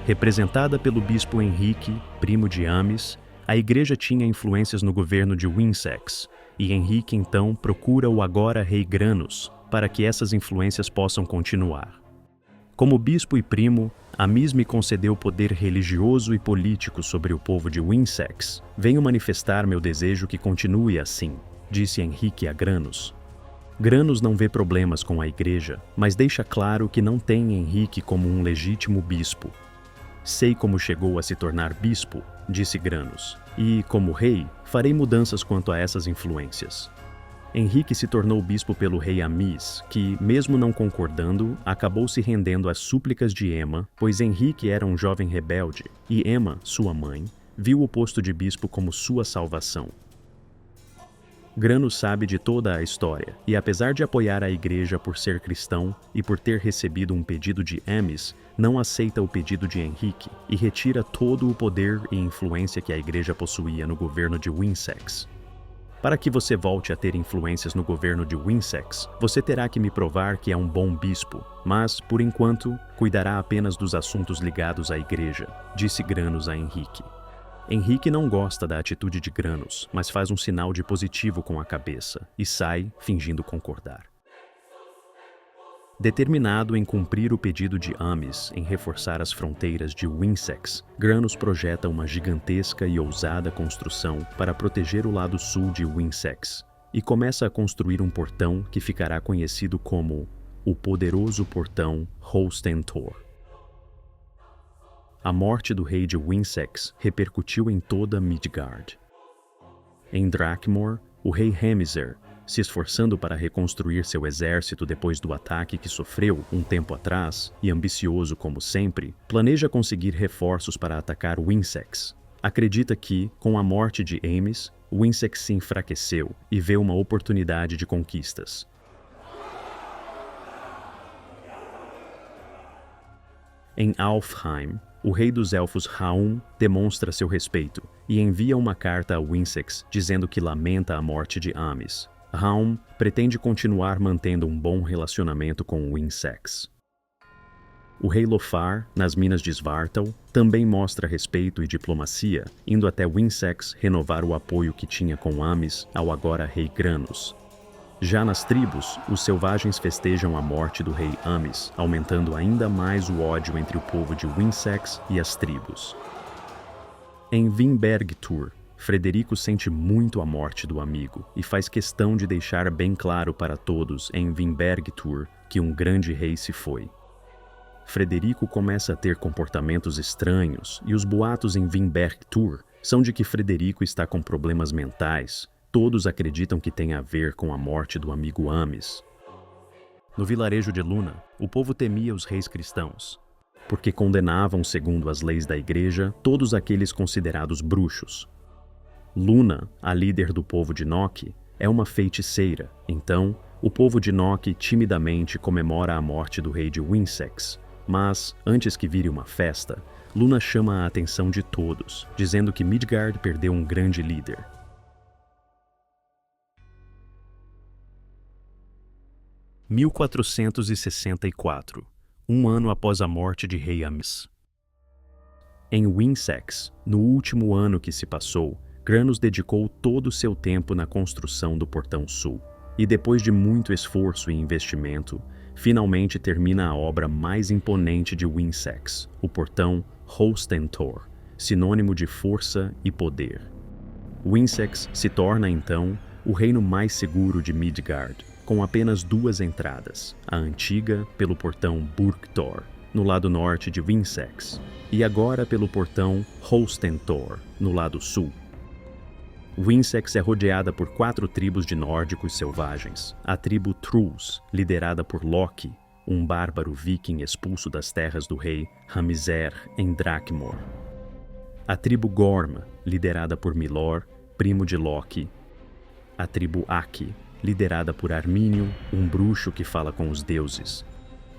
Representada pelo bispo Henrique, primo de Amis, a igreja tinha influências no governo de Wessex, e Henrique então procura o agora rei Granus para que essas influências possam continuar. Como bispo e primo, Amis me concedeu poder religioso e político sobre o povo de Wessex. Venho manifestar meu desejo que continue assim, disse Henrique a Granus. Granus não vê problemas com a igreja, mas deixa claro que não tem Henrique como um legítimo bispo. Sei como chegou a se tornar bispo, disse Granus, e, como rei, farei mudanças quanto a essas influências. Henrique se tornou bispo pelo rei Amis, que, mesmo não concordando, acabou se rendendo às súplicas de Emma, pois Henrique era um jovem rebelde, e Emma, sua mãe, viu o posto de bispo como sua salvação. Granus sabe de toda a história, e apesar de apoiar a igreja por ser cristão e por ter recebido um pedido de Amis, não aceita o pedido de Henrique e retira todo o poder e influência que a igreja possuía no governo de Wessex. Para que você volte a ter influências no governo de Wessex, você terá que me provar que é um bom bispo, mas, por enquanto, cuidará apenas dos assuntos ligados à igreja, disse Granus a Henrique. Henrique não gosta da atitude de Granus, mas faz um sinal de positivo com a cabeça e sai, fingindo concordar. Determinado em cumprir o pedido de Amis em reforçar as fronteiras de Wessex, Granus projeta uma gigantesca e ousada construção para proteger o lado sul de Wessex e começa a construir um portão que ficará conhecido como o poderoso portão Holstentor. A morte do rei de Wessex repercutiu em toda Midgard. Em Drakmor, o rei Hemiser, se esforçando para reconstruir seu exército depois do ataque que sofreu um tempo atrás, e ambicioso como sempre, planeja conseguir reforços para atacar Wessex. Acredita que, com a morte de Amis, Wessex se enfraqueceu e vê uma oportunidade de conquistas. Em Alfheim, o rei dos elfos Raum demonstra seu respeito e envia uma carta a Wessex dizendo que lamenta a morte de Amis. Raum pretende continuar mantendo um bom relacionamento com Wessex. O rei Lofar, nas minas de Svartal, também mostra respeito e diplomacia, indo até Wessex renovar o apoio que tinha com Amis ao agora rei Granus. Já nas tribos, os selvagens festejam a morte do rei Amis, aumentando ainda mais o ódio entre o povo de Wessex e as tribos. Em Vimbergtur, Frederico sente muito a morte do amigo e faz questão de deixar bem claro para todos em Vimbergtur que um grande rei se foi. Frederico começa a ter comportamentos estranhos e os boatos em Vimbergtur são de que Frederico está com problemas mentais. Todos acreditam que tem a ver com a morte do amigo Amis. No vilarejo de Luna, o povo temia os reis cristãos, porque condenavam, segundo as leis da igreja, todos aqueles considerados bruxos. Luna, a líder do povo de Nock, é uma feiticeira, então o povo de Nock timidamente comemora a morte do rei de Wessex. Mas, antes que vire uma festa, Luna chama a atenção de todos, dizendo que Midgard perdeu um grande líder. – 1464, um ano após a morte de rei Amis. Em Wessex, no último ano que se passou, Granus dedicou todo o seu tempo na construção do Portão Sul, e depois de muito esforço e investimento, finalmente termina a obra mais imponente de Wessex, o Portão Holstentor, sinônimo de força e poder. Wessex se torna, então, o reino mais seguro de Midgard, com apenas duas entradas, a antiga pelo portão Burgtor, no lado norte de Wessex, e agora pelo portão Holstentor, no lado sul. Wessex é rodeada por 4 tribos de nórdicos selvagens. A tribo Trus, liderada por Loki, um bárbaro viking expulso das terras do rei Hamiser em Drakmor. A tribo Gorm, liderada por Milor, primo de Loki. A tribo Aki, liderada por Armínio, um bruxo que fala com os deuses.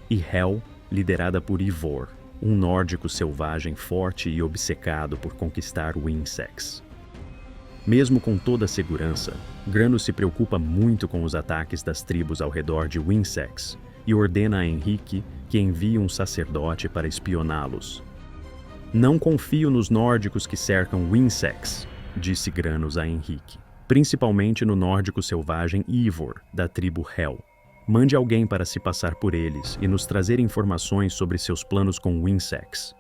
E Hel, liderada por Ivor, um nórdico selvagem forte e obcecado por conquistar Wessex. Mesmo com toda a segurança, Granus se preocupa muito com os ataques das tribos ao redor de Wessex e ordena a Henrique que envie um sacerdote para espioná-los. Não confio nos nórdicos que cercam Wessex, disse Granos a Henrique. Principalmente no nórdico selvagem Ivor, da tribo Hel. Mande alguém para se passar por eles e nos trazer informações sobre seus planos com Wessex.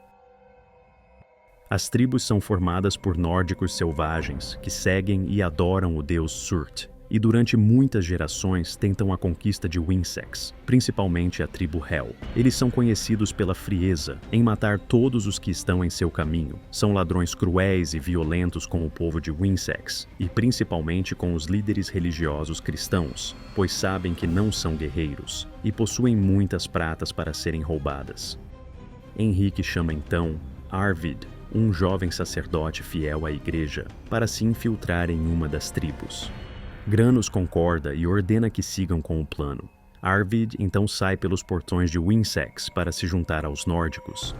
As tribos são formadas por nórdicos selvagens que seguem e adoram o deus Surt, e durante muitas gerações tentam a conquista de Wessex, principalmente a tribo Hel. Eles são conhecidos pela frieza em matar todos os que estão em seu caminho. São ladrões cruéis e violentos com o povo de Wessex, e principalmente com os líderes religiosos cristãos, pois sabem que não são guerreiros, e possuem muitas pratas para serem roubadas. Henrique chama então Arvid, um jovem sacerdote fiel à igreja, para se infiltrar em uma das tribos. Granos concorda e ordena que sigam com o plano. Arvid então sai pelos portões de Wessex para se juntar aos nórdicos.